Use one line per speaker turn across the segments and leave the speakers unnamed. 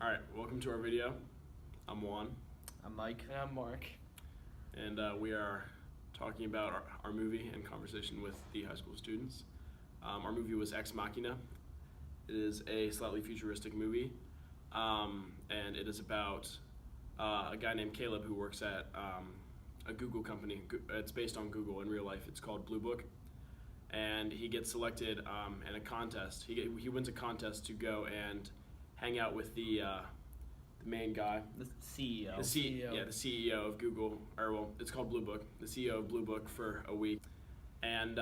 Alright, welcome to our video. I'm Juan.
I'm Mike.
And I'm Marc.
And we are talking about our movie and conversation with the high school students. Our movie was Ex Machina. It is a slightly futuristic movie, and it is about a guy named Caleb who works at a Google company. It's based on Google in real life. It's called Blue Book. And he gets selected in a contest. He wins a contest to go and hang out with the main guy,
The CEO.
the CEO of Google, or well, it's called Blue Book. The CEO of Blue Book for a week, and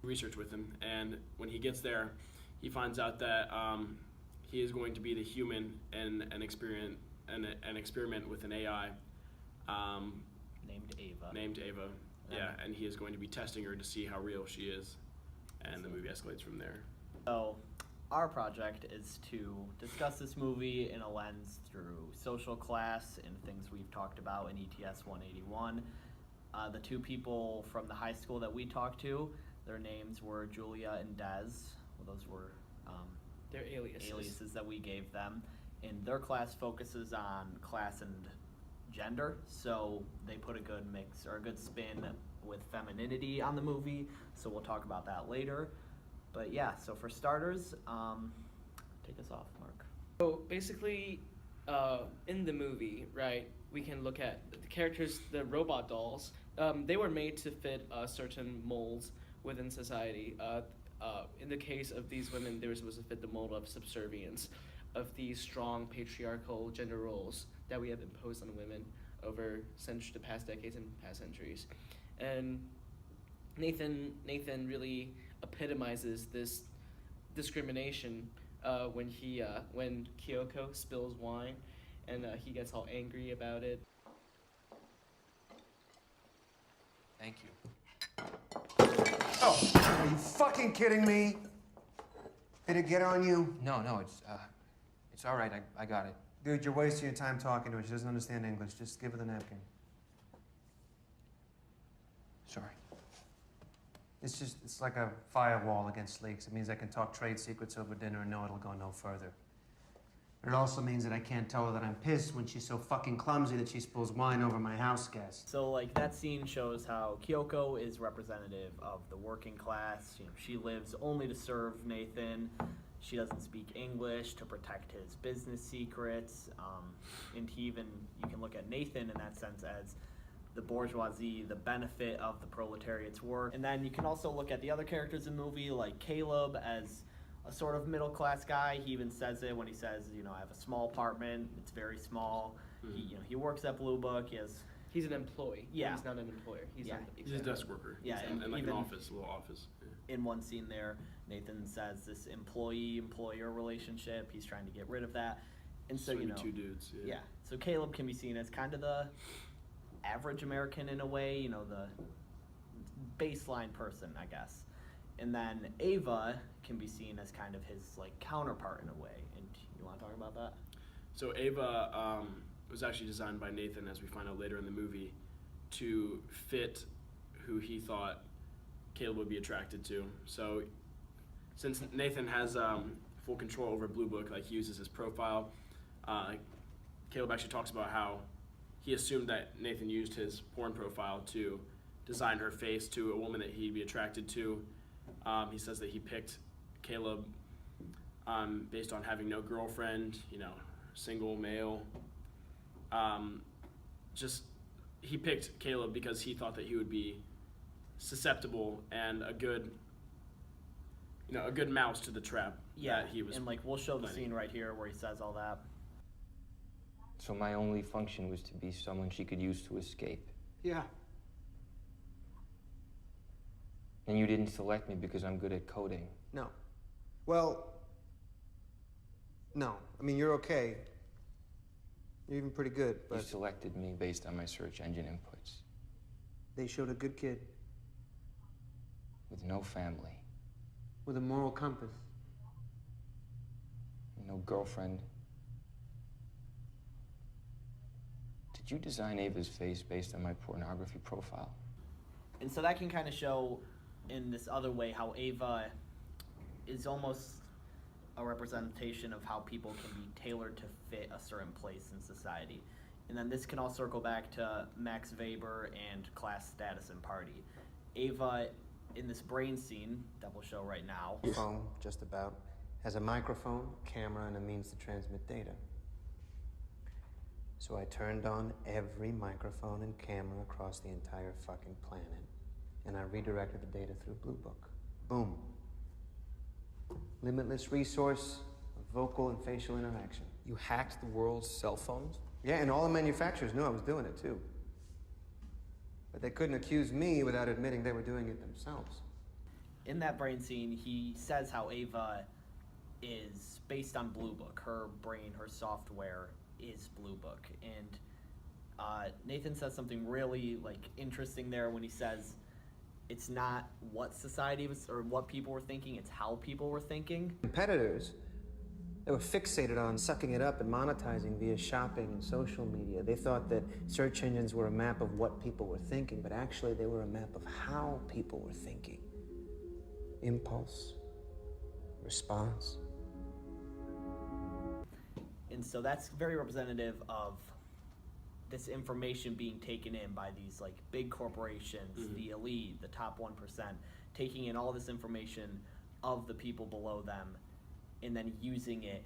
research with him. And when he gets there, he finds out that he is going to be the human in an experiment with an AI
Named Ava.
Yeah, and he is going to be testing her to see how real she is, and the movie escalates from there.
So, our project is to discuss this movie in a lens through social class and things we've talked about in ETS181. The two people from the high school that we talked to, their names were Julia and Des. Well, those were
Their aliases
that we gave them. And their class focuses on class and gender, so they put a good mix or a good spin with femininity on the movie, so we'll talk about that later. But yeah, so for starters, take us off, Marc.
So basically, in the movie, right, we can look at the characters, the robot dolls. They were made to fit certain molds within society. In the case of these women, they were supposed to fit the mold of subservience, of these strong patriarchal gender roles that we have imposed on women over the past decades and past centuries. And Nathan really epitomizes this discrimination when Kyoko spills wine, and he gets all angry about it.
Thank you.
Oh, are you fucking kidding me? Did it get on you?
No, it's all right. I got it.
Dude, you're wasting your time talking to her. She doesn't understand English. Just give her the napkin.
Sorry.
It's like a firewall against leaks. It means I can talk trade secrets over dinner and know it'll go no further. But it also means that I can't tell her that I'm pissed when she's so fucking clumsy that she spills wine over my house guest.
So like that scene shows how Kyoko is representative of the working class. You know, she lives only to serve Nathan. She doesn't speak English to protect his business secrets. And you can look at Nathan in that sense as the bourgeoisie, the benefit of the proletariat's work. And then you can also look at the other characters in the movie, like Caleb as a sort of middle-class guy. He even says it when he says, I have a small apartment. It's very small.
Mm-hmm.
He works at Blue Book.
He's an employee.
Yeah.
He's not an employer. He's
He's a desk worker.
Yeah,
and like
even
an office, a little office. Yeah.
in one scene there, Nathan says this employee-employer relationship. He's trying to get rid of that. And so,
two dudes.
Yeah. So Caleb can be seen as kind of the average American in a way, the baseline person, I guess. And then Ava can be seen as kind of his counterpart in a way. And you want to talk about that?
So Ava was actually designed by Nathan, as we find out later in the movie, to fit who he thought Caleb would be attracted to. So since Nathan has full control over Blue Book, he uses his profile, Caleb actually talks about how he assumed that Nathan used his porn profile to design her face to a woman that he'd be attracted to. He says that he picked Caleb based on having no girlfriend, single male. He picked Caleb because he thought that he would be susceptible and a good mouse to the trap.
Yeah,
that he was.
And we'll show the
planning.
scene right here where he says all that.
So my only function was to be someone she could use to escape.
Yeah.
And you didn't select me because I'm good at coding.
No. Well, no. I mean, you're okay. You're even pretty good,
You
but
selected me based on my search engine inputs.
they showed a good kid
With no family,
with a moral compass.
no girlfriend. Did you design Ava's face based on my pornography profile?
And so that can kind of show in this other way how Ava is almost a representation of how people can be tailored to fit a certain place in society. And then this can all circle back to Max Weber and class status and party. Ava, in this brain scene that we'll show right now,
Phone, just about, has a microphone, camera, and a means to transmit data. So I turned on every microphone and camera across the entire fucking planet, and I redirected the data through Blue Book. Boom. Limitless resource of vocal and facial interaction.
You hacked the world's cell phones?
Yeah, and all the manufacturers knew I was doing it too. But they couldn't accuse me without admitting they were doing it themselves.
in that brain scene, he says how Ava is based on Blue Book. Her brain, her software is Blue Book. And Nathan says something really interesting there when he says it's not what society was or what people were thinking, it's how people were thinking.
Competitors, they were fixated on sucking it up and monetizing via shopping and social media. They thought that search engines were a map of what people were thinking, but actually they were a map of how people were thinking. Impulse, response.
And so that's very representative of this information being taken in by these big corporations, the elite, the top 1%, taking in all this information of the people below them and then using it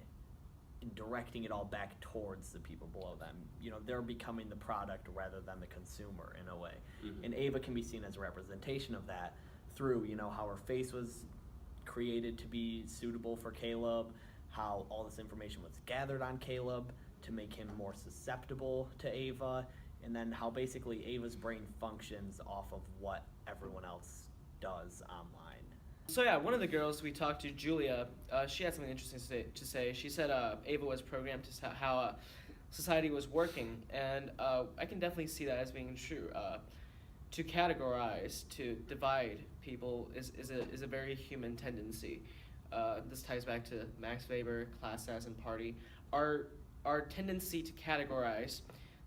and directing it all back towards the people below them. You know, they're becoming the product rather than the consumer in a way. And Ava can be seen as a representation of that through, how her face was created to be suitable for Caleb, how all this information was gathered on Caleb to make him more susceptible to Ava, and then how basically Ava's brain functions off of what everyone else does online.
So yeah, one of the girls we talked to, Julia, she had something interesting to say. She said Ava was programmed to how society was working, and I can definitely see that as being true. To categorize, to divide people is a very human tendency. This ties back to Max Weber, class status, and party. Our tendency to categorize,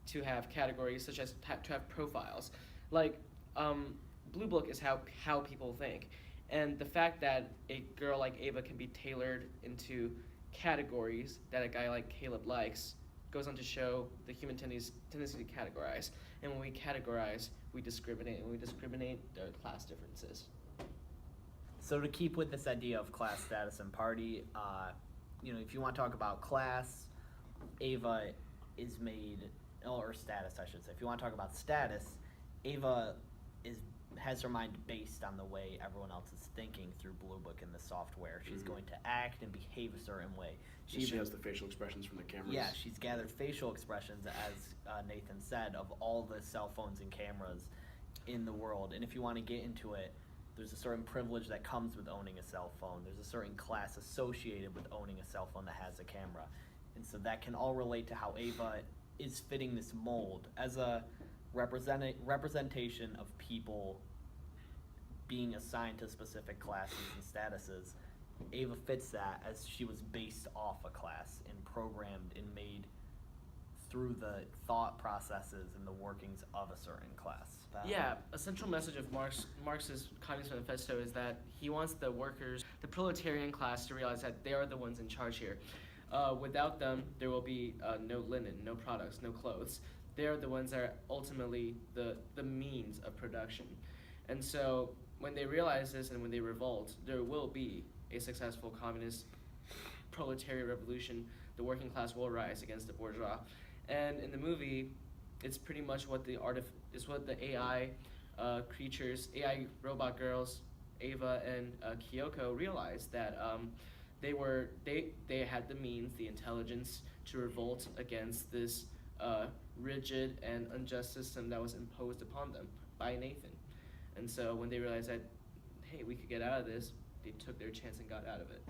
to have categories such as to have profiles, Blue Book is how people think. And the fact that a girl like Ava can be tailored into categories that a guy like Caleb likes goes on to show the human tendency to categorize. And when we categorize, we discriminate. And when we discriminate, there are class differences.
So to keep with this idea of class status and party, if you want to talk about class, Ava is made, or status I should say. If you want to talk about status, Ava has her mind based on the way everyone else is thinking through Blue Book and the software. She's going to act and behave a certain way.
She has the facial expressions from the cameras.
Yeah, she's gathered facial expressions, as Nathan said, of all the cell phones and cameras in the world. And if you want to get into it, there's a certain privilege that comes with owning a cell phone. There's a certain class associated with owning a cell phone that has a camera. And so that can all relate to how Ava is fitting this mold as a representation of people being assigned to specific classes and statuses. Ava fits that as she was based off a class and programmed and made through the thought processes and the workings of a certain class.
Yeah, a central message of Marx's Communist Manifesto is that he wants the workers, the proletarian class, to realize that they are the ones in charge here. Without them, there will be no linen, no products, no clothes. They are the ones that are ultimately the means of production. And so when they realize this and when they revolt, there will be a successful communist proletariat revolution. The working class will rise against the bourgeois. And in the movie, it's pretty much what the AI creatures, AI robot girls, Ava and Kyoko, realized that they had the means, the intelligence to revolt against this rigid and unjust system that was imposed upon them by Nathan. And so when they realized that, hey, we could get out of this, they took their chance and got out of it.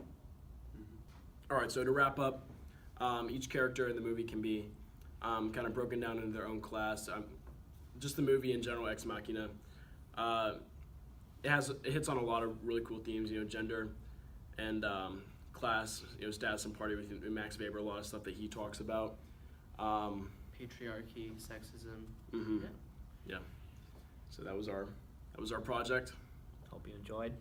All right, so to wrap up, each character in the movie can be kind of broken down into their own class. Just the movie in general, Ex Machina, it hits on a lot of really cool themes, gender and class, status and party with Max Weber, a lot of stuff that he talks about.
Patriarchy, sexism.
Yeah. So that was our project.
Hope you enjoyed.